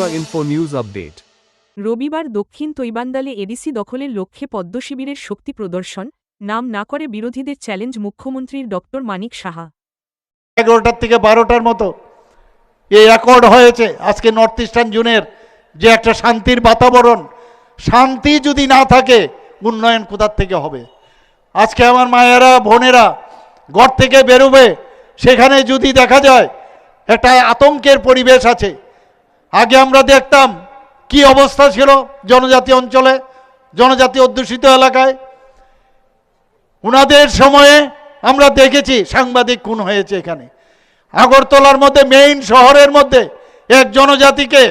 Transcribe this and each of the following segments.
Tiripura Info News Update. রবিবার দক্ষিণ তৈবান্দালে ADC দখলের লক্ষ্যে পদ্মশিবিরের শক্তি প্রদর্শন, নাম না করে বিরোধীদের চ্যালেঞ্জ মুখ্যমন্ত্রীর ডক্টর মানিক সাহা। 11টার থেকে 12টার মতো এই অ্যাকর্ড হয়েছে। আজকে নর্থ ইস্টার্ন জোনের যে একটা শান্তির বাতাবরণ, শান্তি যদি না থাকে উন্নয়ন কোথার থেকে হবে? আজকে আমার মায়েরা বোনেরা ঘর থেকে বেরোবে, সেখানে যদি দেখা যায় একটা আতঙ্কের পরিবেশ আছে। আগে আমরা দেখতাম কি অবস্থা ছিল জনজাতি অঞ্চলে, জনজাতি অধ্যুষিত এলাকায়। উনাদের সময়ে আমরা দেখেছি সাংবাদিক খুন হয়েছে এখানে। আগরতলার মধ্যে মেইন শহরের মধ্যে এক জনজাতিকে,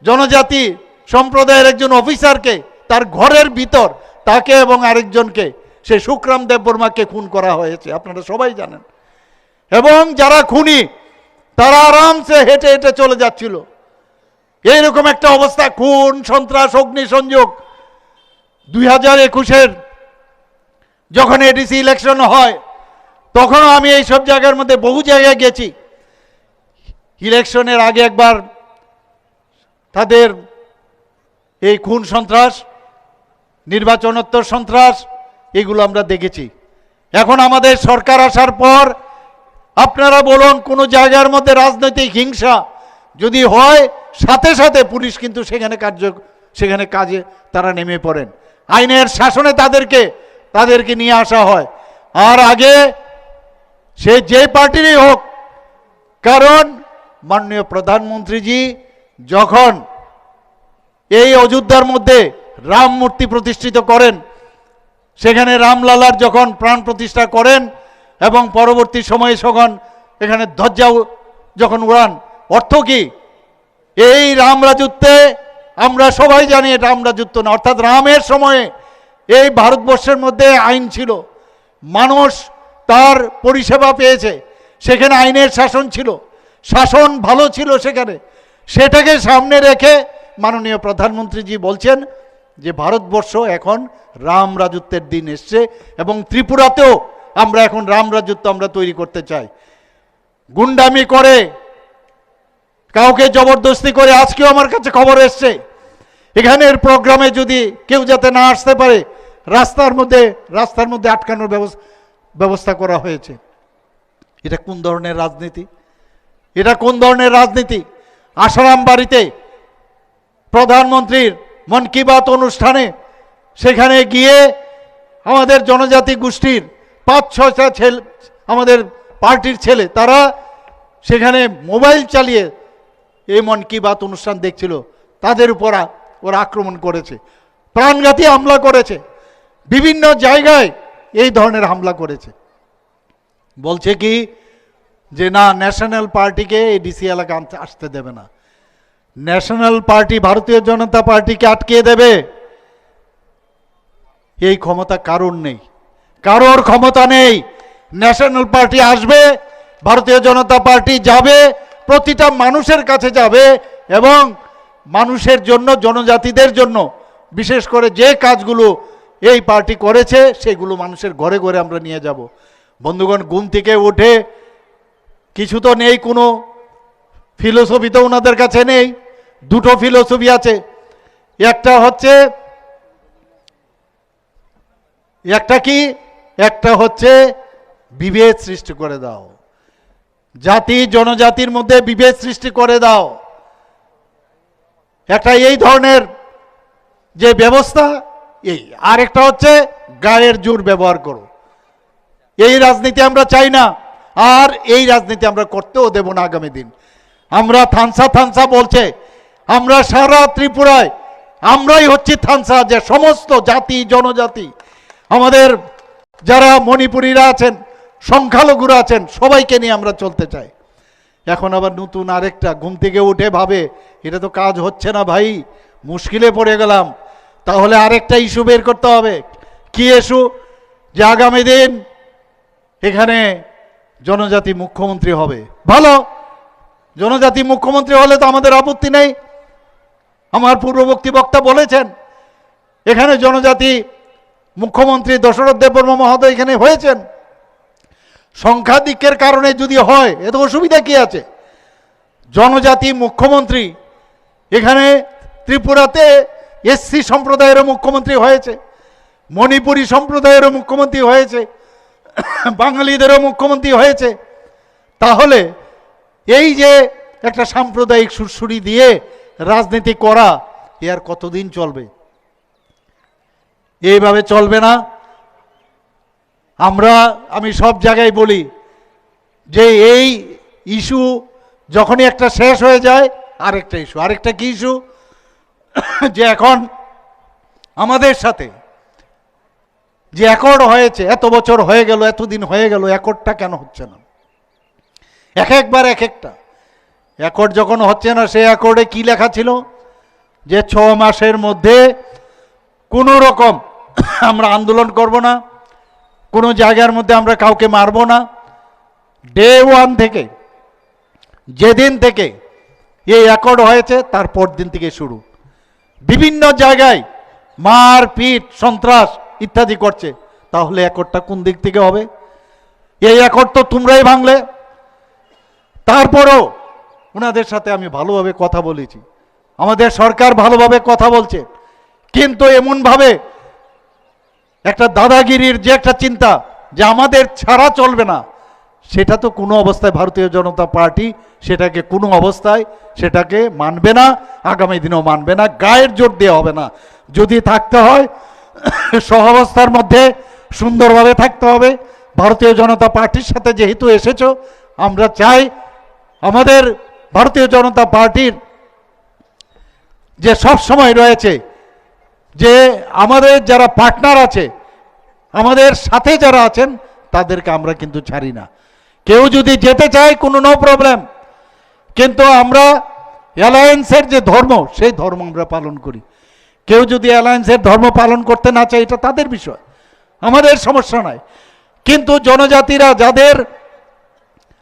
জনজাতি সম্প্রদায়ের একজন অফিসারকে তার ঘরের ভিতর তাকে এবং আরেকজনকে, সে সুখরাম দেববর্মাকে খুন করা হয়েছে, আপনারা সবাই জানেন। এবং যারা খুনি তারা আরামসে হেঁটে হেঁটে চলে যাচ্ছিল। এইরকম একটা অবস্থা, খুন, সন্ত্রাস, অগ্নিসংযোগ। 2021-এর যখন এডিসি ইলেকশন হয় তখনও আমি এইসব জায়গার মধ্যে বহু জায়গায় গেছি। ইলেকশনের আগে একবার তাদের এই খুন সন্ত্রাস, নির্বাচনোত্তর সন্ত্রাস, এগুলো আমরা দেখেছি। এখন আমাদের সরকার আসার পর আপনারা বলুন, কোনো জায়গার মধ্যে রাজনৈতিক হিংসা যদি হয়, সাথে সাথে পুলিশ কিন্তু সেখানে কাজে তারা নেমে পড়েন। আইনের শাসনে তাদেরকে নিয়ে আসা হয়। আর আগে সে যে পার্টিরই হোক, কারণ মাননীয় প্রধানমন্ত্রীজি যখন এই অযোধ্যার মধ্যে রাম মূর্তি প্রতিষ্ঠিত করেন, সেখানে রামলালার যখন প্রাণ প্রতিষ্ঠা করেন এবং পরবর্তী সময়ে যখন এখানে ধ্বজা যখন উড়ান, অর্থ কি? এই রাম রাজত্বে আমরা সবাই জানি এটা রাম রাজত্ব না, অর্থাৎ রামের সময়ে এই ভারতবর্ষের মধ্যে আইন ছিল, মানুষ তার পরিষেবা পেয়েছে, সেখানে আইনের শাসন ছিল, শাসন ভালো ছিল সেখানে। সেটাকে সামনে রেখে মাননীয় প্রধানমন্ত্রীজি বলছেন যে ভারতবর্ষ এখন রাম রাজত্বের দিন এসছে এবং ত্রিপুরাতেও আমরা এখন রাম রাজত্ব আমরা তৈরি করতে চাই। গুন্ডামি করে, কাউকে জবরদস্তি করে, আজকেও আমার কাছে খবর এসছে এখানের প্রোগ্রামে যদি কেউ যাতে না আসতে পারে রাস্তার মধ্যে আটকানোর ব্যবস্থা করা হয়েছে। এটা কোন ধরনের রাজনীতি? এটা কোন ধরনের রাজনীতি? আসারাম বাড়িতে প্রধানমন্ত্রীর মন কি বাত অনুষ্ঠানে সেখানে গিয়ে আমাদের জনজাতি গোষ্ঠীর 5-6টা ছেলে, আমাদের পার্টির ছেলে, তারা সেখানে মোবাইল চালিয়ে এই মন কি বাত অনুষ্ঠান দেখছিল। তাদের উপর ওরা আক্রমণ করেছে, প্রাণঘাতী হামলা করেছে, বিভিন্ন জায়গায় এই ধরনের হামলা করেছে। বলছে কি যে না, ন্যাশনাল পার্টিকে এই ডিসি এলাকা আসতে দেবে না। ন্যাশনাল পার্টি ভারতীয় জনতা পার্টিকে আটকে দেবে, এই ক্ষমতা কারোর নেই, কারোর ক্ষমতা নেই। ন্যাশনাল পার্টি আসবে, ভারতীয় জনতা পার্টি যাবে, প্রতিটা মানুষের কাছে যাবে এবং মানুষের জন্য, জনজাতিদের জন্য বিশেষ করে যে কাজগুলো এই পার্টি করেছে সেগুলো মানুষের ঘরে ঘরে আমরা নিয়ে যাব। বন্ধুগণ, ঘুম থেকে উঠে কিছু তো নেই, কোনো ফিলোসফি তো ওনাদের কাছে নেই। দুটো ফিলোসফি আছে, একটা হচ্ছে বিভেদ সৃষ্টি করে দাও, জাতি জনজাতির মধ্যে বিভেদ সৃষ্টি করে দাও, একটা এই ধরনের যে ব্যবস্থা এই। আর একটা হচ্ছে গায়ের জোর ব্যবহার করো। এই রাজনীতি আমরা চাই না, আর এই রাজনীতি আমরা করতেও দেব না আগামী দিন। আমরা থানসা বলছে, আমরা সারা ত্রিপুরায় আমরাই হচ্ছি থানসা, যে সমস্ত জাতি জনজাতি, আমাদের যারা মণিপুরীরা আছেন, সংখ্যালঘুরা আছেন, সবাইকে নিয়ে আমরা চলতে চাই। এখন আবার নতুন আরেকটা, ঘুম থেকে উঠে ভাবে এটা তো কাজ হচ্ছে না ভাই, মুশকিলে পড়ে গেলাম, তাহলে আরেকটা ইস্যু বের করতে হবে। কি ইস্যু? যে আগামী দিন এখানে জনজাতি মুখ্যমন্ত্রী হবে। ভালো, জনজাতি মুখ্যমন্ত্রী হলে তো আমাদের আপত্তি নেই। আমার পূর্ববর্তী বক্তা বলেছেন এখানে জনজাতি মুখ্যমন্ত্রী দশরথ দেববর্মা মহোদয় এখানে হয়েছেন। সংখ্যাধিক্যের কারণে যদি হয় এতে অসুবিধা কি আছে? জনজাতি মুখ্যমন্ত্রী, এখানে ত্রিপুরাতে এসসি সম্প্রদায়েরও মুখ্যমন্ত্রী হয়েছে, মণিপুরী সম্প্রদায়েরও মুখ্যমন্ত্রী হয়েছে, বাঙালিদেরও মুখ্যমন্ত্রী হয়েছে। তাহলে এই যে একটা সাম্প্রদায়িক সুরসুরি দিয়ে রাজনীতি করা, এ আর কতদিন চলবে? এইভাবে চলবে না। আমি সব জায়গায় বলি যে এই ইস্যু যখনই একটা শেষ হয়ে যায় আরেকটা ইস্যু, আরেকটা কি ইস্যু, যে এখন আমাদের সাথে যে অ্যাকর্ড হয়েছে, এত বছর হয়ে গেল, এতদিন হয়ে গেল, অ্যাকর্ডটা কেন হচ্ছে না? একবার এক একটা অ্যাকর্ড যখন হচ্ছে না, সেই অ্যাকর্ডে কি লেখা ছিল যে 6 মাসের মধ্যে কোনো রকম আমরা আন্দোলন করব না, কোনো জায়গার মধ্যে আমরা কাউকে মারব না। ডে 1 থেকে, যেদিন থেকে এই অ্যাকর্ড হয়েছে তারপর দিন থেকে শুরু, বিভিন্ন জায়গায় মারপিট, সন্ত্রাস ইত্যাদি করছে। তাহলে অ্যাকর্ডটা কোন দিক থেকে হবে? এই অ্যাকর্ড তো তোমরাই ভাঙলে। তারপরও ওনাদের সাথে আমি ভালোভাবে কথা বলেছি, আমাদের সরকার ভালোভাবে কথা বলছে, কিন্তু এমনভাবে একটা দাদাগিরির যে একটা চিন্তা যে আমাদের ছাড়া চলবে না, সেটা তো কোনো অবস্থায় ভারতীয় জনতা পার্টি সেটাকে কোনো অবস্থায় সেটাকে মানবে না, আগামী দিনেও মানবে না। গায়ের জোর দেওয়া হবে না। যদি থাকতে হয় সহাবস্থার মধ্যে সুন্দরভাবে থাকতে হবে। ভারতীয় জনতা পার্টির সাথে যেহেতু এসেছো, আমরা চাই আমাদের ভারতীয় জনতা পার্টির যে সব সময় রয়েছে, যে আমাদের যারা পার্টনার আছে, আমাদের সাথে যারা আছেন, তাদেরকে আমরা কিন্তু ছাড়ি না। কেউ যদি যেতে চায় কোনো নো প্রবলেম, কিন্তু আমরা অ্যালায়েন্সের যে ধর্ম, সেই ধর্ম আমরা পালন করি। কেউ যদি অ্যালায়েন্সের ধর্ম পালন করতে না চায়, এটা তাদের বিষয়, আমাদের সমস্যা নাই। কিন্তু জনজাতিরা যাদের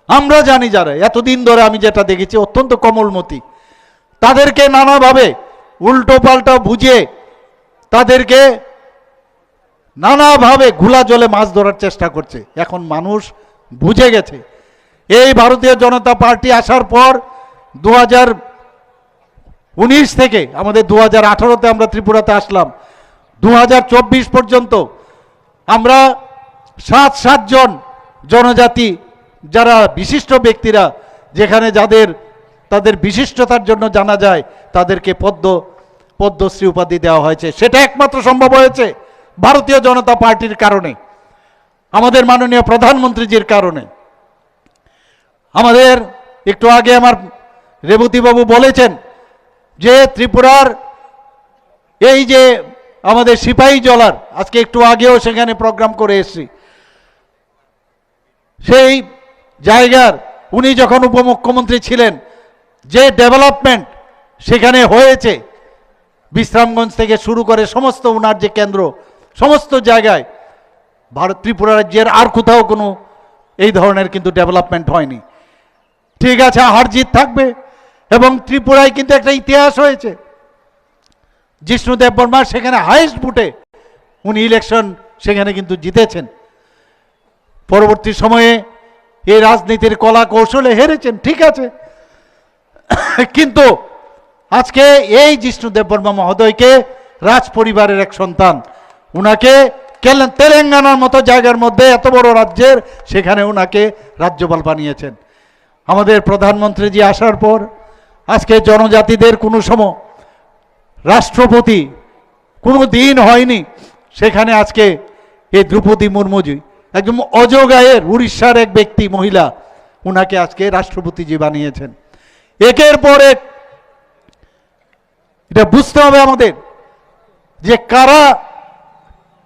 আমরা জানি, যারা এতদিন ধরে আমি যেটা দেখেছি অত্যন্ত কোমলমতি, তাদেরকে নানাভাবে উল্টো পাল্টা বুঝিয়ে তাদেরকে নানাভাবে ঘোলা জলে মাছ ধরার চেষ্টা করছে। এখন মানুষ বুঝে গেছে। এই ভারতীয় জনতা পার্টি আসার পর 2019 থেকে আমাদের 2018-তে আমরা ত্রিপুরাতে আসলাম, 2024 পর্যন্ত আমরা 7 জন জনজাতি যারা বিশিষ্ট ব্যক্তিরা, যেখানে তাদের বিশিষ্টতার জন্য জানা যায়, তাদেরকে পদ্মশ্রী উপাধি দেওয়া হয়েছে। সেটা একমাত্র সম্ভব হয়েছে ভারতীয় জনতা পার্টির কারণে, আমাদের মাননীয় প্রধানমন্ত্রীজির কারণে। আমাদের একটু আগে আমার রেবতীবাবু বলেছেন যে ত্রিপুরার এই যে আমাদের সিপাহী জলার, আজকে একটু আগেও সেখানে প্রোগ্রাম করে এসেছি, সেই জায়গার উনি যখন উপমুখ্যমন্ত্রী ছিলেন, যে ডেভেলপমেন্ট সেখানে হয়েছে, বিশ্রামগঞ্জ থেকে শুরু করে সমস্ত ওনার যে কেন্দ্র, সমস্ত জায়গায় ত্রিপুরা রাজ্যের আর কোথাও কোনো এই ধরনের কিন্তু ডেভেলপমেন্ট হয়নি। ঠিক আছে, হার জিত থাকবে, এবং ত্রিপুরায় কিন্তু একটা ইতিহাস হয়েছে। জিষ্ণু দেববর্মা সেখানে হাইয়েস্ট ভোটে উনি ইলেকশন সেখানে কিন্তু জিতেছেন। পরবর্তী সময়ে এই রাজনীতির কলা কৌশলে হেরেছেন, ঠিক আছে, কিন্তু আজকে এই জিষ্ণু দেববর্মা মহোদয়কে রাজ পরিবারের এক সন্তান, উনাকে তেলেঙ্গানার মতো জায়গার মধ্যে এত বড় রাজ্যের সেখানে উনাকে রাজ্যপাল বানিয়েছেন। আমাদের প্রধানমন্ত্রীজি আসার পর আজকে জনজাতিদের কোনো সময় রাষ্ট্রপতি কোনো দিন হয়নি, সেখানে আজকে এই দ্রৌপদী মুর্মুজি একদম অজগায়ের উড়িষ্যার এক ব্যক্তি মহিলা, উনাকে আজকে রাষ্ট্রপতিজি বানিয়েছেন। একের পর এক এটা বুঝতে হবে আমাদের যে কারা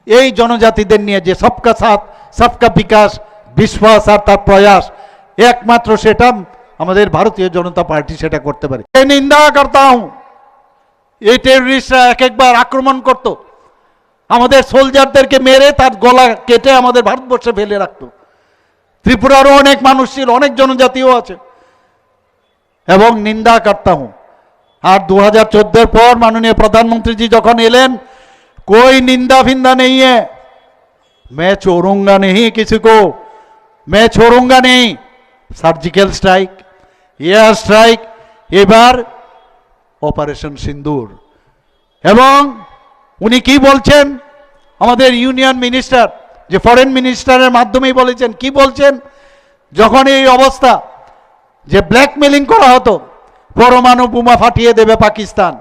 এই জনজাতিদের নিয়ে যে সবকা সাথ সবকা বিকাশ বিশ্বাস আর তার প্রয়াস, একমাত্র সেটা আমাদের ভারতীয় জনতা পার্টি সেটা করতে পারে। নিন্দা করতা হুঁ, এই টেররিস্টরা একবার আক্রমণ করত, আমাদের সোলজারদেরকে মেরে তার গলা কেটে আমাদের ভারতবর্ষে ফেলে রাখত। ত্রিপুরারও অনেক মানুষ ছিল, অনেক জনজাতিও আছে, এবং নিন্দা করতা হুঁ। আর 2014 পর माननीय प्रधानमंत्री जी যখন এলেন, कोई निंदा फिंदा नहीं है, मैं छोड़ूंगा नहीं किसी को, मैं छोड़ूंगा नहीं। सर्जिकल स्ट्राइक, एयर स्ट्राइक, এবার অপারেশন সিন্দুর। এবং উনি কি বলছেন, আমাদের ইউনিয়ন মিনিস্টার যে ফরেন মিনিস্টারের মাধ্যমেই বলেছেন, কি বলছেন, যখন এই অবস্থা যে ব্ল্যাকমেলিং করা হতো পরমাণু বোমা ফাটিয়ে দেবে পাকিস্তান,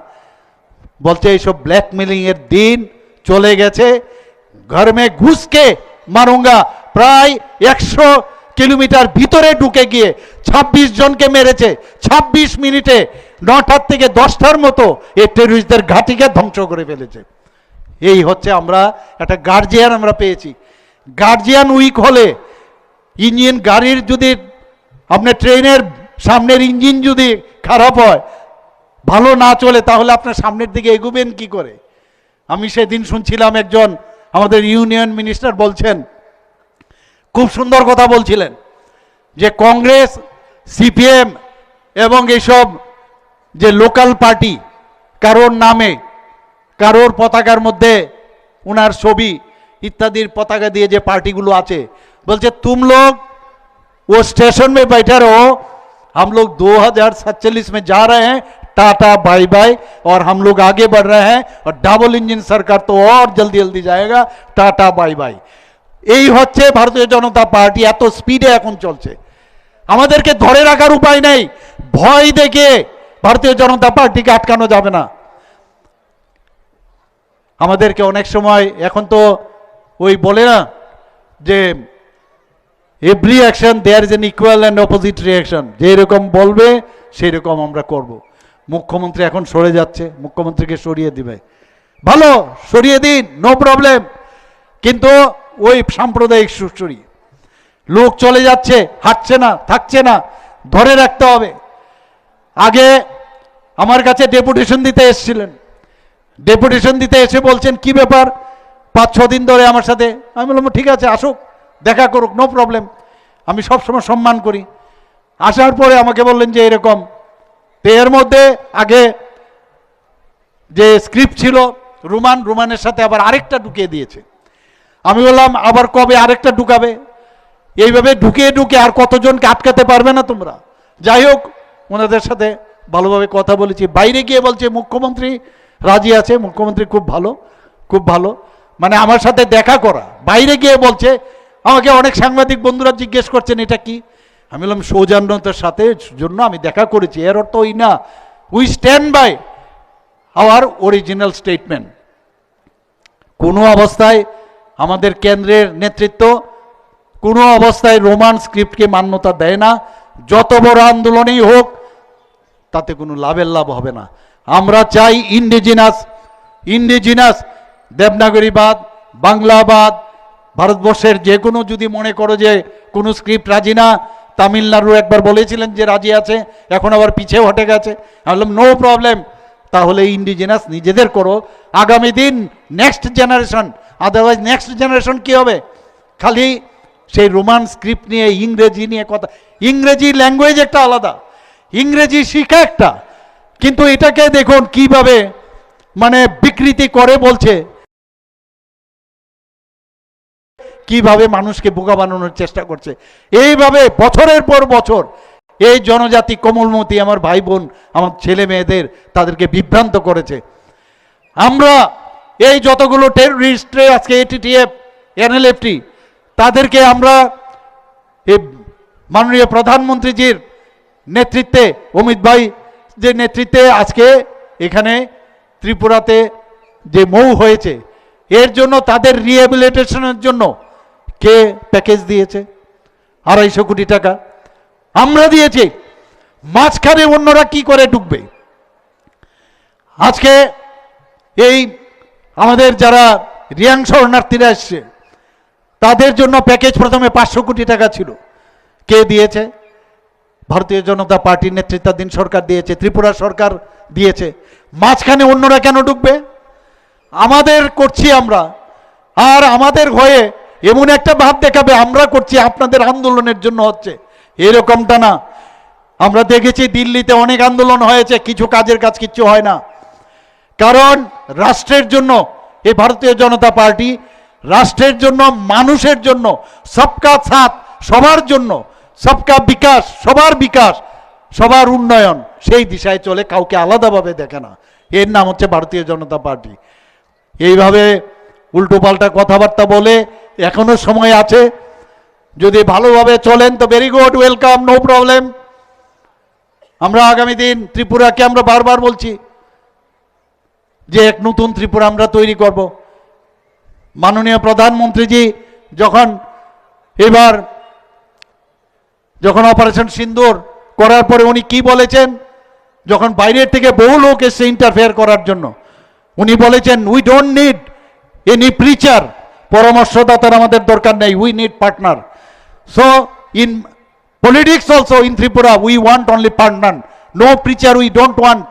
বলছে এইসব ব্ল্যাকমেলিং এর দিন চলে গেছে। ঘর মে ঘুসকে মারুঙ্গা, প্রায় 100 কিলোমিটার ভিতরে ঢুকে গিয়ে 26 জনকে মেরেছে 26 মিনিটে, 9টার থেকে 10টার মতো এই টেররিস্টদের ঘাঁটিকে ধ্বংস করে ফেলেছে। এই হচ্ছে আমরা একটা গার্জিয়ান আমরা পেয়েছি। গার্জিয়ান উইক হলে ইঞ্জিন গাড়ির যদি আপনার ট্রেনের সামনের ইঞ্জিন যদি খারাপ হয়, ভালো না চলে, তাহলে আপনার সামনের দিকে এগোবেন কি করে? আমি সেদিন শুনছিলাম একজন আমাদের ইউনিয়ন মিনিস্টার বলছেন, খুব সুন্দর কথা বলছিলেন, যে কংগ্রেস, সিপিএম এবং এইসব যে লোকাল পার্টি, কারোর নামে কারোর পতাকার মধ্যে ওনার ছবি ইত্যাদির পতাকা দিয়ে যে পার্টিগুলো আছে, বলছে तुम लोग वो स्टेशन में बैठे रहो, हम लोग 2047 में जा रहे हैं, टाटा बाय बाय, और हम लोग आगे बढ़ रहे हैं, और डबल इंजन सरकार तो और जल्दी जल्दी जाएगा, टाटा बाय बाय। এই হচ্ছে ভারতীয় জনতা পার্টি, এত স্পিডে এখন চলছে। আমাদেরকে ধরে রাখার উপায় নেই, ভয় দেখে ভারতীয় জনতা পার্টিকে আটকানো যাবে না। আমাদেরকে অনেক সময় এখন তো ওই বলে না যে every action there is an equal and opposite reaction, যেরকম বলবে সেই রকম আমরা করব। মুখ্যমন্ত্রী এখন সরে যাচ্ছে, মুখ্যমন্ত্রীকে সরিয়ে দিবে, ভালো, সরিয়ে দিন, নো প্রবলেম, কিন্তু ওই সাম্প্রদায়িক সুরসুরি লোক চলে যাচ্ছে, হাঁটছে না, থাকছে না, ধরে রাখতে হবে। আগে আমার কাছে ডেপুটেশন দিতে এসেছিলেন, ডেপুটেশন দিতে এসে বলছেন কি ব্যাপার, 5-6 দিন ধরে আমার সাথে। আমি বললাম ঠিক আছে, আসুক, দেখা করুক, নো প্রবলেম, আমি সবসময় সম্মান করি। আসার পরে আমাকে বললেন যে এরকম, তো এর মধ্যে আগে যে স্ক্রিপ্ট ছিল রুমানের সাথে আবার আরেকটা ঢুকিয়ে দিয়েছে। আমি বললাম আবার কবে আরেকটা ঢুকাবে? এইভাবে ঢুকিয়ে ঢুকিয়ে আর কতজনকে আটকাতে পারবে না তোমরা? যাই হোক, ওনাদের সাথে ভালোভাবে কথা বলেছি। বাইরে গিয়ে বলছে মুখ্যমন্ত্রী রাজি আছে, মুখ্যমন্ত্রী খুব ভালো, খুব ভালো, মানে আমার সাথে দেখা করা। বাইরে গিয়ে বলছে, আমাকে অনেক সাংবাদিক বন্ধুরা জিজ্ঞেস করছেন এটা কি। আমি বললাম সৌজন্যতার সাথে জন্য আমি দেখা করেছি, এর অর্থ ওই না, we stand by our original statement. কোনো অবস্থায় আমাদের কেন্দ্রের নেতৃত্ব কোনো অবস্থায় রোমান স্ক্রিপ্টকে মান্যতা দেয় না, যত বড় আন্দোলনই হোক তাতে কোনো লাভের লাভ হবে না। আমরা চাই ইন্ডিজিনাস দেবনাগরীবাদ, বাংলাবাদ, ভারতবর্ষের যে কোনো, যদি মনে করো যে কোনো স্ক্রিপ্ট রাজি না, তামিলনাড়ু একবার বলেছিলেন যে রাজি আছে, এখন আবার পিছিয়ে হটে গেছে। আমি বললাম নো প্রবলেম, তাহলে ইন্ডিজিনাস নিজেদের করো, আগামী দিন next generation, otherwise next generation কি হবে? খালি সেই রোমান স্ক্রিপ্ট নিয়ে, ইংরেজি নিয়ে কথা। ইংরেজি ল্যাঙ্গুয়েজ একটা আলাদা, ইংরেজি শিখা একটা, কিন্তু এটাকে দেখুন কিভাবে মানে বিকৃতি করে বলছে, কিভাবে মানুষকে বোকা বানানোর চেষ্টা করছে। এইভাবে বছরের পর বছর এই জনজাতি কোমলমতি আমার ভাই বোন, আমার ছেলে মেয়েদের, তাদেরকে বিভ্রান্ত করেছে। আমরা এই যতগুলো টেররিস্টে আজকে এটিটিএফ, এনএলএফটি, তাদেরকে আমরা এই মাননীয় প্রধানমন্ত্রীজির নেতৃত্বে, অমিত ভাই যে নেতৃত্বে আজকে এখানে ত্রিপুরাতে যে মৌ হয়েছে, এর জন্য তাদের রিহ্যাবিলিটেশনের জন্য কে প্যাকেজ দিয়েছে? 250 কোটি টাকা আমরা দিয়েছি। মাঝখানে অন্যরা কি করে ঢুকবে? আজকে এই আমাদের যারা রিয়াং শরণার্থীরা এসছে, তাদের জন্য প্যাকেজ প্রথমে 500 কোটি টাকা ছিল, কে দিয়েছে? ভারতীয় জনতা পার্টির নেতৃত্বাধীন সরকার দিয়েছে, ত্রিপুরা সরকার দিয়েছে। মাঝখানে অন্যরা কেন ঢুকবে? আমাদের করছি আমরা, আর আমাদের হয়ে এমন একটা ভাব দেখাবে আমরা করছি, আপনাদের আন্দোলনের জন্য হচ্ছে, এরকমটা না। আমরা দেখেছি দিল্লিতে অনেক আন্দোলন হয়েছে, কিছু কাজের কাজ কিচ্ছু হয় না। কারণ রাষ্ট্রের জন্য এই ভারতীয় জনতা পার্টি, রাষ্ট্রের জন্য, মানুষের জন্য, সবকা সাথ, সবার জন্য, সবকা বিকাশ, সবার বিকাশ, সবার উন্নয়ন সেই দিশায় চলে, কাউকে আলাদাভাবে দেখে না। এর নাম হচ্ছে ভারতীয় জনতা পার্টি। এইভাবে উল্টোপাল্টা কথাবার্তা বলে এখনো সময় আছে, যদি ভালোভাবে চলেন তো very good, welcome, no problem. আমরা আগামী দিন ত্রিপুরাকে আমরা বারবার বলছি যে এক নতুন ত্রিপুরা আমরা তৈরি করব। মাননীয় প্রধানমন্ত্রীজি যখন অপারেশন সিন্দুর করার পরে উনি কি বলেছেন, যখন বাইরের থেকে বহু লোক এসে ইন্টারফেয়ার করার জন্য, উনি বলেছেন we don't need any preacher, পরামর্শদাতার আমাদের দরকার নেই, we need partner. So in politics also in Tripura we want only partner, no preacher we don't want.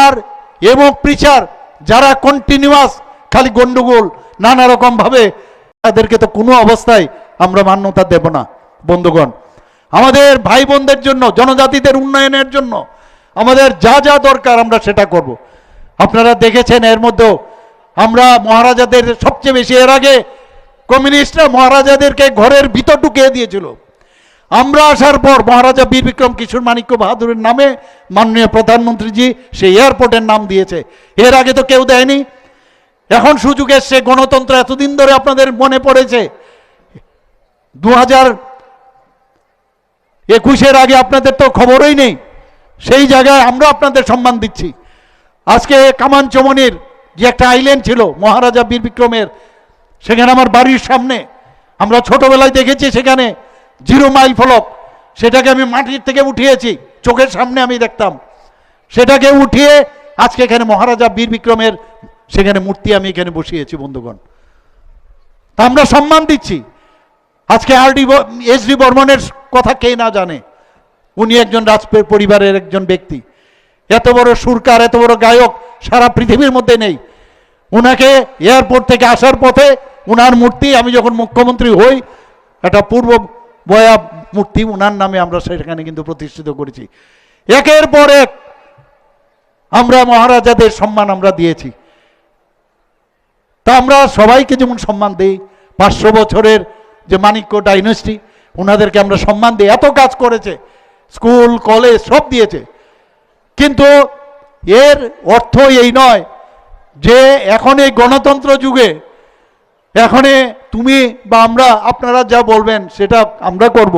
আর এবং প্রিচার যারা কন্টিনিউয়াস খালি গন্ডগোল নানা রকমভাবে, তাদেরকে তো কোনো অবস্থায় আমরা মান্যতা দেব না। বন্ধুগণ, আমাদের ভাই বোনদের জন্য, জনজাতিদের উন্নয়নের জন্য আমাদের যা যা দরকার আমরা সেটা করব। আপনারা দেখেছেন এর মধ্যেও আমরা মহারাজাদের সবচেয়ে বেশি, এর আগে কমিউনিস্টরা মহারাজাদেরকে ঘরের ভিতর ঢুকিয়ে দিয়েছিল। আমরা আসার পর মহারাজা বীর বিক্রম কিশোর মাণিক্য বাহাদুরের নামে মাননীয় প্রধানমন্ত্রীজি সেই এয়ারপোর্টের নাম দিয়েছে। এর আগে তো কেউ দেয়নি। এখন সুযোগ এসছে, গণতন্ত্র এতদিন ধরে আপনাদের মনে পড়েছে, 2021-এর আগে আপনাদের তো খবরই নেই। সেই জায়গায় আমরা আপনাদের সম্মান দিচ্ছি। আজকে কামান চমনির যে একটা আইল্যান্ড ছিল মহারাজা বীর বিক্রমের, সেখানে আমার বাড়ির সামনে আমরা ছোটবেলায় দেখেছি, সেখানে 0 মাইল ফলক, সেটাকে আমি মাটির থেকে উঠিয়েছি, চোখের সামনে আমি দেখতাম। সেটাকে উঠিয়ে আজকে এখানে মহারাজা বীর বিক্রমের সেখানে মূর্তি আমি এখানে বসিয়েছি। বন্ধুগণ, তা আমরা সম্মান দিচ্ছি। আজকে এস ডি বর্মনের কথা কে না জানে, উনি একজন পরিবারের একজন ব্যক্তি, এত বড় সুরকার, এত বড় গায়ক সারা পৃথিবীর মধ্যে নেই। উনাকে এয়ারপোর্ট থেকে আসার পথে উনার মূর্তি, আমি যখন মুখ্যমন্ত্রী হই, একটা পূর্ব বয়া মূর্তি উনার নামে আমরা সেখানে কিন্তু প্রতিষ্ঠিত করেছি। একের পর এক আমরা মহারাজাদের সম্মান আমরা দিয়েছি। তা আমরা সবাইকে যেমন সম্মান দিই, 500 বছরের যে মাণিক্য ডাইনেস্টি, ওনাদেরকে আমরা সম্মান দিই। এত কাজ করেছে, স্কুল কলেজ সব দিয়েছে। কিন্তু এর অর্থ এই নয় যে এখন এই গণতন্ত্র যুগে এখানে তুমি বা আমরা, আপনারা যা বলবেন সেটা আমরা করব,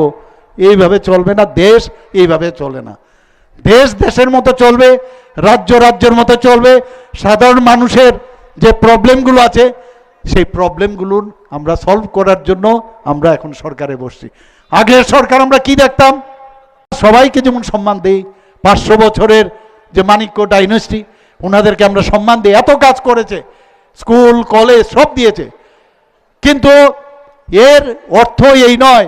এইভাবে চলবে না। দেশ এইভাবে চলে না। দেশ দেশের মতো চলবে, রাজ্য রাজ্যের মতো চলবে। সাধারণ মানুষের যে প্রবলেমগুলো আছে সেই প্রবলেমগুলো আমরা সলভ করার জন্য আমরা এখন সরকারে বসছি। আগের সরকার আমরা কি দেখতাম, সবাইকে যেমন সম্মান দিই, 500 বছরের যে মাণিক্য ডাইনেস্টি, ওনাদেরকে আমরা সম্মান দিই। এত কাজ করেছে, স্কুল কলেজ সব দিয়েছে। কিন্তু এর অর্থ এই নয়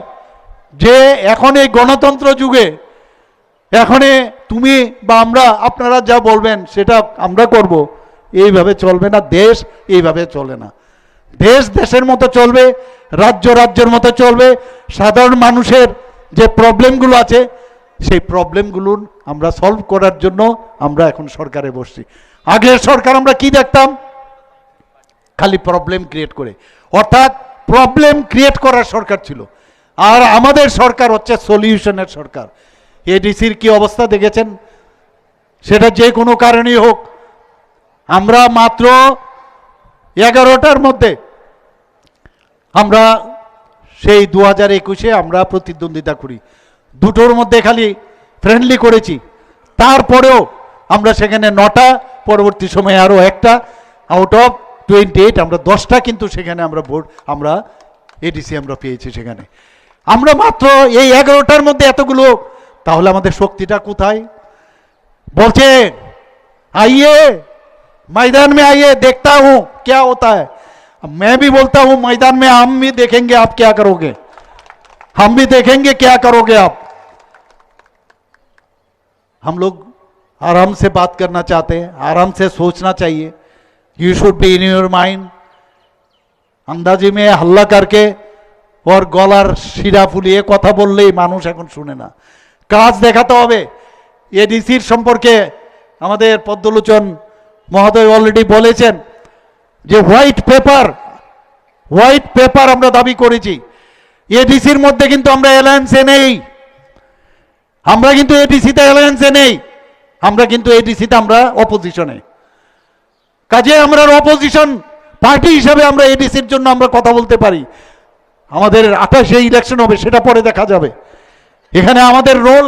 যে এখন এই গণতন্ত্র যুগে এখানে তুমি বা আমরা, আপনারা যা বলবেন সেটা আমরা করব, এইভাবে চলবে না। দেশ এইভাবে চলে না। দেশ দেশের মতো চলবে, রাজ্য রাজ্যের মতো চলবে। সাধারণ মানুষের যে প্রবলেমগুলো আছে সেই প্রবলেমগুলো আমরা সলভ করার জন্য আমরা এখন সরকারে বসছি। আগের সরকার আমরা কি দেখতাম, খালি প্রবলেম ক্রিয়েট করে, অর্থাৎ প্রবলেম ক্রিয়েট করার সরকার ছিল। আর আমাদের সরকার হচ্ছে সলিউশনের সরকার। এডিসির কি অবস্থা দেখেছেন, সেটা যে কোনো কারণেই হোক। আমরা মাত্র 11টার মধ্যে আমরা সেই 2021-এ আমরা প্রতিদ্বন্দ্বিতা করি, 2টোর মধ্যে খালি ফ্রেন্ডলি করেছি। তারপরেও আমরা সেখানে 9টা, পরবর্তী সময়ে আরও একটা, আউট অফ 28 আমরা 10টা কিন্তু সেখানে আমরা ভোট, আমরা এডিসি আমরা পেয়েছি সেখানে। আমরা মাত্র এই 11টার মধ্যে এতগুলো, তাহলে আমাদের শক্তিটা কোথায়? বলছে आइए मैदान में, आइए देखता हूं क्या होता है। मैं भी बोलता हूं मैदान में हम भी देखेंगे आप क्या करोगे, हम भी देखेंगे क्या करोगे आप। हम लोग आराम से बात करना चाहते हैं, आराम से सोचना चाहिए। You should be in your mind. अंदाजी में हल्ला करके और गलार শিরা ফুলিয়ে কথা বললেই মানুষ এখন শুনে না। কাজ দেখাতে হবে। এডিসির সম্পর্কে আমাদের পদ্মলোচন মহোদয় অলরেডি বলেছেন যে হোয়াইট পেপার আমরা দাবি করেছি। এডিসির মধ্যে কিন্তু আমরা অ্যালায়েন্সে নেই। আমরা কিন্তু এডিসিতে অ্যালায়েন্সে নেই, আমরা কিন্তু এডিসিতে আমরা অপোজিশনে। কাজে আমরা অপোজিশন পার্টি হিসাবে আমরা এডিসির জন্য আমরা কথা বলতে পারি। আমাদের 28-এ ইলেকশন হবে, সেটা পরে দেখা যাবে। এখানে আমাদের রোল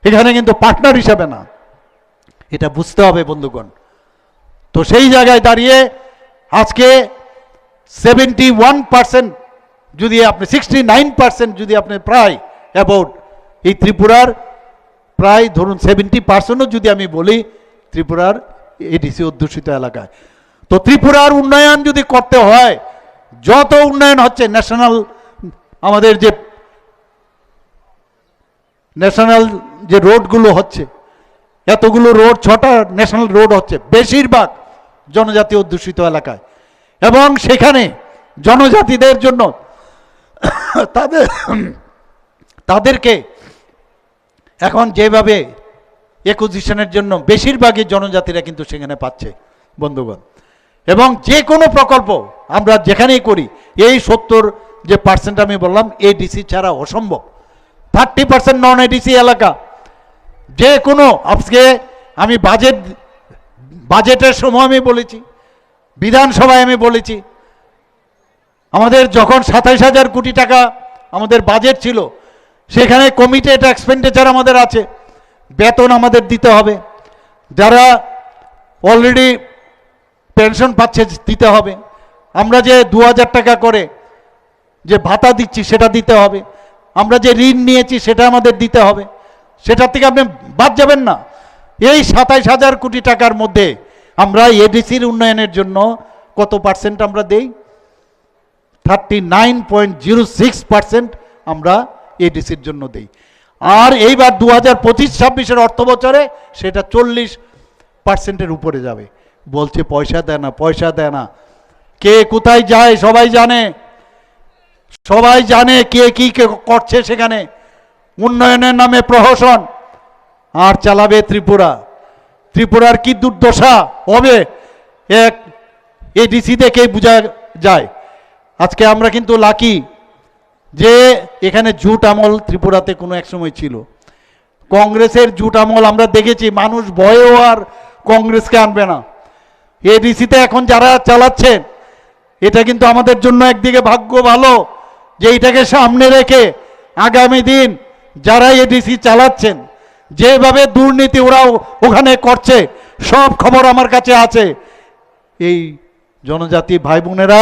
এখানে কিন্তু পার্টনার হিসাবে না, এটা বুঝতে হবে বন্ধুগণ। তো সেই জায়গায় দাঁড়িয়ে আজকে 71% যদি আপনি 69% যদি আপনি প্রায় অ্যাবাউট এই ত্রিপুরার প্রায় ধরুন 70%ও যদি আমি বলি ত্রিপুরার এডিসি অধ্যুষিত এলাকায়। তো ত্রিপুরার উন্নয়ন যদি করতে হয়, যত উন্নয়ন হচ্ছে ন্যাশনাল, আমাদের যে ন্যাশনাল যে রোডগুলো হচ্ছে, এতগুলো রোড, 6টা ন্যাশনাল রোড হচ্ছে, বেশিরভাগ জনজাতি অধ্যুষিত এলাকায়। এবং সেখানে জনজাতিদের জন্য তাদেরকে এখন যেভাবে অ্যাকুইজিশনের জন্য বেশিরভাগই জনজাতিরা কিন্তু সেখানে পাচ্ছে বন্ধুগণ। এবং যে কোনো প্রকল্প আমরা যেখানেই করি, এই 70% আমি বললাম এডিসি ছাড়া অসম্ভব। 30% নন এডিসি এলাকা। যে কোনো আজকে আমি বাজেটের সময় আমি বলেছি, বিধানসভায় আমি বলেছি, আমাদের যখন 27,000 কোটি টাকা আমাদের বাজেট ছিল, সেখানে কমিটেড এক্সপেন্ডিচার আমাদের আছে, বেতন আমাদের দিতে হবে, যারা অলরেডি পেনশন পাচ্ছে দিতে হবে, আমরা যে 2,000 টাকা করে যে ভাতা দিচ্ছি সেটা দিতে হবে, আমরা যে ঋণ নিয়েছি সেটা আমাদের দিতে হবে, সেটার থেকে আপনি বাদ যাবেন না। এই 27,000 কোটি টাকার মধ্যে আমরা এডিসির উন্নয়নের জন্য কত পার্সেন্ট আমরা দেই? 39.06% আমরা এডিসির জন্য দেই। আর এইবার 2025-26 অর্থ বছরে সেটা 40%-এর উপরে যাবে। বলছে পয়সা দেয় না, পয়সা দেয় না। কে কোথায় যায় সবাই জানে, সবাই জানে কে কি করছে সেখানে। উন্নয়নের নামে প্রহসন আর চালাবে ত্রিপুরা। ত্রিপুরার কি দুর্দশা হবে এক এডিসি দেখেই বোঝা যায়। আজকে আমরা কিন্তু লাকি যে এখানে জুট আমল ত্রিপুরাতে কোনো এক সময় ছিল, কংগ্রেসের জুট আমল আমরা দেখেছি, মানুষ ভয়েও আর কংগ্রেসকে আনবে না। এডিসিতে এখন যারা চালাচ্ছেন, এটা কিন্তু আমাদের জন্য একদিকে ভাগ্য ভালো যে এটাকে সামনে রেখে আগামী দিন যারা এডিসি চালাচ্ছেন, যেভাবে দুর্নীতি ওরা ওখানে করছে, সব খবর আমার কাছে আছে। এই জনজাতি ভাই বোনেরা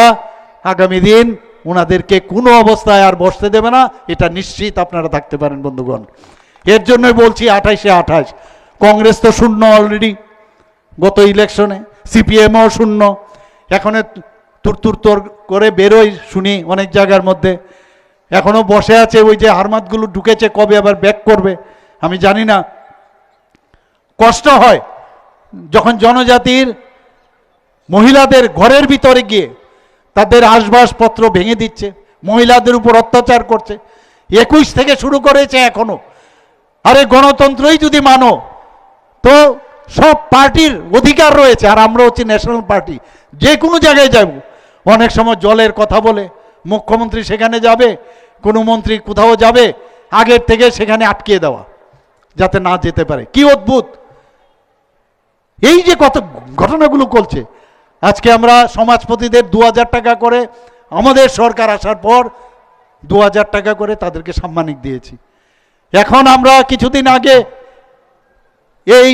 আগামী দিন ওনাদেরকে কোনো অবস্থায় আর বসতে দেবে না, এটা নিশ্চিত আপনারা থাকতে পারেন বন্ধুগণ। এর জন্যই বলছি 28-এ 28। কংগ্রেস তো শূন্য অলরেডি গত ইলেকশনে, সিপিএমও শূন্য। এখন তুর করে বেরোই শুনি অনেক জায়গার মধ্যে, এখনো বসে আছে। ওই যে হারমাতগুলো ঢুকেছে, কবে আবার ব্যাক করবে আমি জানি না। কষ্ট হয় যখন জনজাতির মহিলাদের ঘরের ভিতরে গিয়ে তাদের আসবাবপত্র ভেঙে দিচ্ছে, মহিলাদের উপর অত্যাচার করছে। 21 থেকে শুরু করেছে এখনো। আরে গণতন্ত্রই যদি মানো তো সব পার্টির অধিকার রয়েছে, আর আমরা হচ্ছি ন্যাশনাল পার্টি। যে কোনো জায়গায় যাব, অনেক সময় জলের কথা বলে মুখ্যমন্ত্রী সেখানে যাবে, কোনো মন্ত্রী কোথাও যাবে, আগের থেকে সেখানে আটকিয়ে দেওয়া যাতে না যেতে পারে। কি অদ্ভুত এই যে কত ঘটনাগুলো চলছে। আজকে আমরা সমাজপতিদের 2,000 টাকা করে, আমাদের সরকার আসার পর 2,000 টাকা করে তাদেরকে সাম্মানিক দিয়েছি। এখন আমরা কিছুদিন আগে এই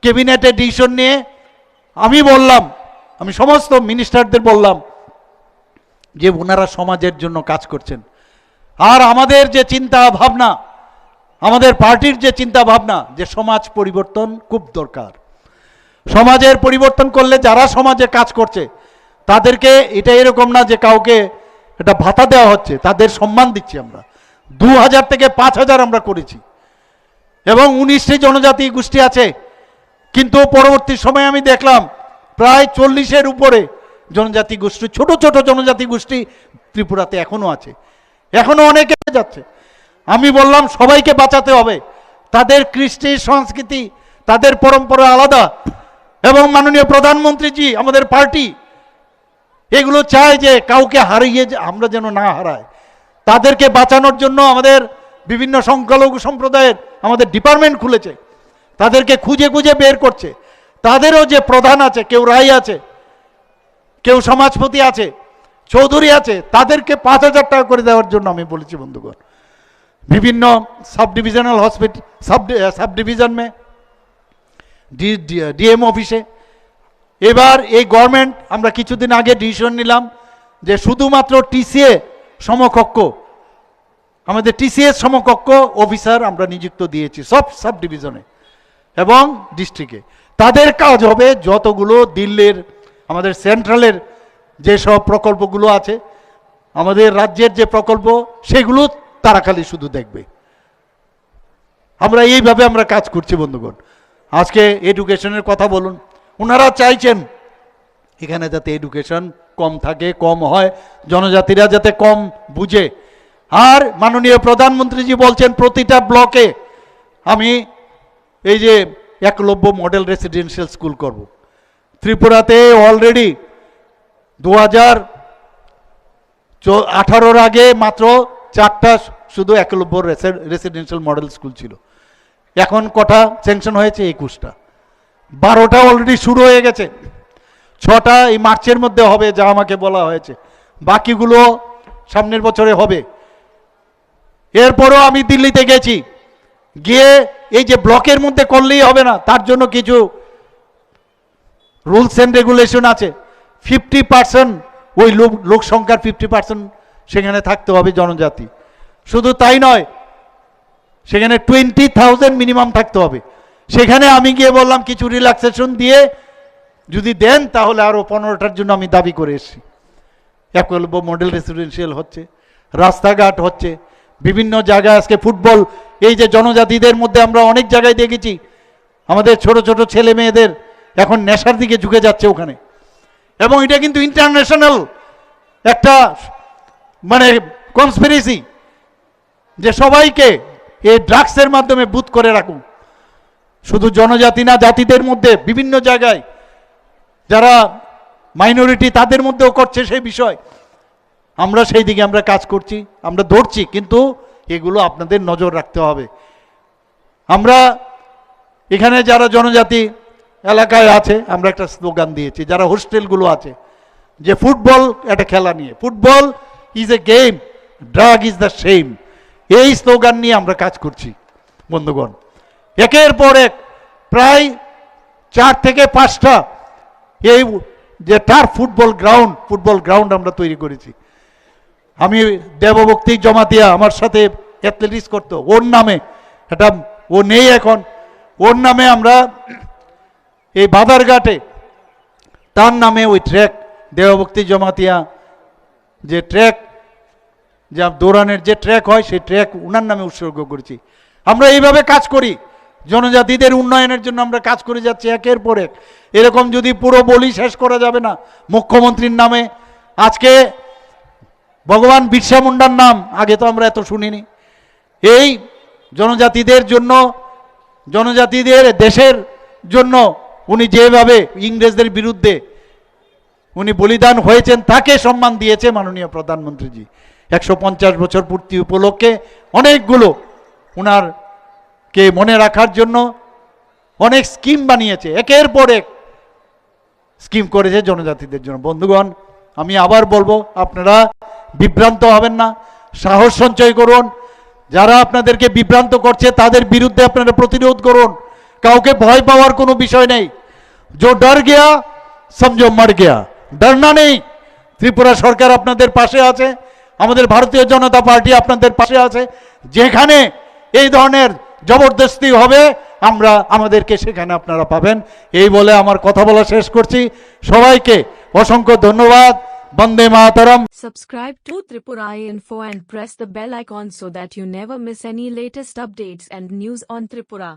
ক্যাবিনেটে ডিসিশন নিয়ে আমি সমস্ত মিনিস্টারদের বললাম যে ওনারা সমাজের জন্য কাজ করছেন। আর আমাদের যে চিন্তা ভাবনা, আমাদের পার্টির যে চিন্তা ভাবনা, যে সমাজ পরিবর্তন খুব দরকার। সমাজের পরিবর্তন করলে যারা সমাজে কাজ করছে তাদেরকে এটা এরকম না যে কাউকে এটা ভাতা দেওয়া হচ্ছে, তাদের সম্মান দিচ্ছি আমরা। 2,000 থেকে 5,000 আমরা করেছি। এবং 19টি জনজাতি গোষ্ঠী আছে, কিন্তু পরবর্তী সময়ে আমি দেখলাম প্রায় 40-এর উপরে জনজাতি গোষ্ঠী, ছোট ছোট জনজাতি গোষ্ঠী ত্রিপুরাতে এখনো আছে, এখনো অনেকে যাচ্ছে। আমি বললাম সবাইকে বাঁচাতে হবে, তাদের কৃষ্টি সংস্কৃতি, তাদের পরম্পরা আলাদা। এবং মাননীয় প্রধানমন্ত্রীজি, আমাদের পার্টি এগুলো চায় যে কাউকে হারিয়ে আমরা যেন না হারাই। তাদেরকে বাঁচানোর জন্য আমাদের বিভিন্ন সংখ্যালঘু সম্প্রদায়ের আমাদের ডিপার্টমেন্ট খুলেছে, তাদেরকে খুঁজে খুঁজে বের করছে। তাদেরও যে প্রধান আছে, কেউ রায় আছে, কেউ সমাজপতি আছে, চৌধুরী আছে, তাদেরকে 5,000 টাকা করে দেওয়ার জন্য আমি বলেছি বন্ধুগণ। বিভিন্ন sub divisional hospital sub division में ডিএম অফিসে। এবার এই গভর্নমেন্ট আমরা কিছুদিন আগে ডিসিশন নিলাম যে শুধুমাত্র টিসিএ সমকক্ষ, আমাদের টিসিএস সমকক্ষ অফিসার আমরা নিযুক্ত দিয়েছি সব সাব ডিভিশনে এবং ডিস্ট্রিক্টে। তাদের কাজ হবে যতগুলো দিল্লির আমাদের সেন্ট্রালের যেসব প্রকল্পগুলো আছে, আমাদের রাজ্যের যে প্রকল্প, সেগুলো তারা খালি শুধু দেখবে। আমরা এইভাবে আমরা কাজ করছি বন্ধুগণ। আজকে এডুকেশনের কথা বলুন, ওনারা চাইছেন এখানে যাতে এডুকেশন কম থাকে, কম হয়, জনজাতিরা যাতে কম বুঝে। আর মাননীয় প্রধানমন্ত্রীজি বলছেন প্রতিটা ব্লকে আমি এই যে একলব্য মডেল রেসিডেন্সিয়াল স্কুল করব। ত্রিপুরাতে অলরেডি 2018 আগে মাত্র 4টা শুধু একলব্য রেসিডেন্সিয়াল মডেল স্কুল ছিল। এখন কটা স্যাংশন হয়েছে? 21টা। 12টা অলরেডি শুরু হয়ে গেছে, 6টা এই মার্চের মধ্যে হবে যা আমাকে বলা হয়েছে, বাকিগুলো সামনের বছরে হবে। এরপরও আমি দিল্লিতে গেছি, গিয়ে এই যে ব্লকের মধ্যে করলেই হবে না, তার জন্য কিছু রুলস অ্যান্ড রেগুলেশন আছে। 50% ওই লোক সংখ্যার 50% সেখানে থাকতে হবে জনজাতি। শুধু তাই নয়, সেখানে 20,000 মিনিমাম থাকতে হবে। সেখানে আমি গিয়ে বললাম কিছু রিল্যাক্সেশন দিয়ে যদি দেন তাহলে আরও 15টার জন্য আমি দাবি করে এসেছি। একলব্য মডেল রেসিডেন্সিয়াল হচ্ছে, রাস্তাঘাট হচ্ছে, বিভিন্ন জায়গায় আজকে ফুটবল, এই যে জনজাতিদের মধ্যে আমরা অনেক জায়গায় দেখেছি আমাদের ছোট ছোট ছেলে মেয়েদের এখন নেশার দিকে ঝুঁকে যাচ্ছে ওখানে। এবং এটা কিন্তু ইন্টারন্যাশনাল একটা মানে কনস্পিরেসি যে সবাইকে এই ড্রাগসের মাধ্যমে বুথ করে রাখুন। শুধু জনজাতি না, জাতিদের মধ্যে বিভিন্ন জায়গায় যারা মাইনরিটি তাদের মধ্যেও করছে সেই বিষয়। আমরা সেই দিকে আমরা কাজ করছি, আমরা ধরছি, কিন্তু এগুলো আপনাদের নজর রাখতে হবে। আমরা এখানে যারা জনজাতি এলাকায় আছে আমরা একটা স্লোগান দিয়েছি, যারা হোস্টেলগুলো আছে, যে ফুটবল একটা খেলা নিয়ে, football is a game, drug is the same, এই স্লোগান নিয়ে আমরা কাজ করছি বন্ধুগণ। একের পর এক প্রায় 4 থেকে 5টা এই যে টার্ফ ফুটবল গ্রাউন্ড আমরা তৈরি করেছি। আমি দেবভক্তি জমাতিয়া আমার সাথে অ্যাথলেটিক্স করতো, ওর নামে এটা, ও নেই এখন, ওর নামে আমরা এই বাদারঘাটে তার নামে ওই ট্র্যাক, দেবভক্তি জমাতিয়া যে ট্র্যাক, যা দৌড়ানের যে ট্র্যাক হয় সেই ট্র্যাক উনার নামে উৎসর্গ করেছি। আমরা এইভাবে কাজ করি, জনজাতিদের উন্নয়নের জন্য আমরা কাজ করে যাচ্ছি একের পর এক। এরকম যদি পুরো বলি শেষ করা যাবে না। মুখ্যমন্ত্রীর নামে আজকে ভগবান বিরসা মুন্ডার নাম আগে তো আমরা এত শুনিনি। এই জনজাতিদের জন্য, জনজাতিদের দেশের জন্য উনি যেভাবে ইংরেজদের বিরুদ্ধে উনি বলিদান হয়েছেন, তাকে সম্মান দিয়েছে মাননীয় প্রধানমন্ত্রীজি। 150 বছর পূর্তি উপলক্ষে অনেকগুলো উনার কে মনে রাখার জন্য অনেক স্কিম বানিয়েছে, একের পর এক স্কিম করেছে জনজাতিদের জন্য। বন্ধুগণ, আমি আবার বলবো, আপনারা বিভ্রান্ত হবেন না, সাহস সঞ্চয় করুন। যারা আপনাদেরকে বিভ্রান্ত করছে তাদের বিরুদ্ধে আপনারা প্রতিরোধ করুন। কাউকে ভয় পাওয়ার কোনো বিষয় নেই। जो डर गया समझो मर गया, डरना নেই। ত্রিপুরা সরকার আপনাদের পাশে আছে, আমাদের ভারতীয় জনতা পার্টি আপনাদের পাশে আছে। যেখানে এই ধরনের জবরদস্তি হবে আমরা আমাদেরকে সেখানে আপনারা পাবেন। এই বলে আমার কথা বলা শেষ করছি। সবাইকে অসংখ্য ধন্যবাদ। বন্দে মাতরম। Subscribe to Tripura Info and press the bell icon so that you never miss any latest updates and news on Tripura.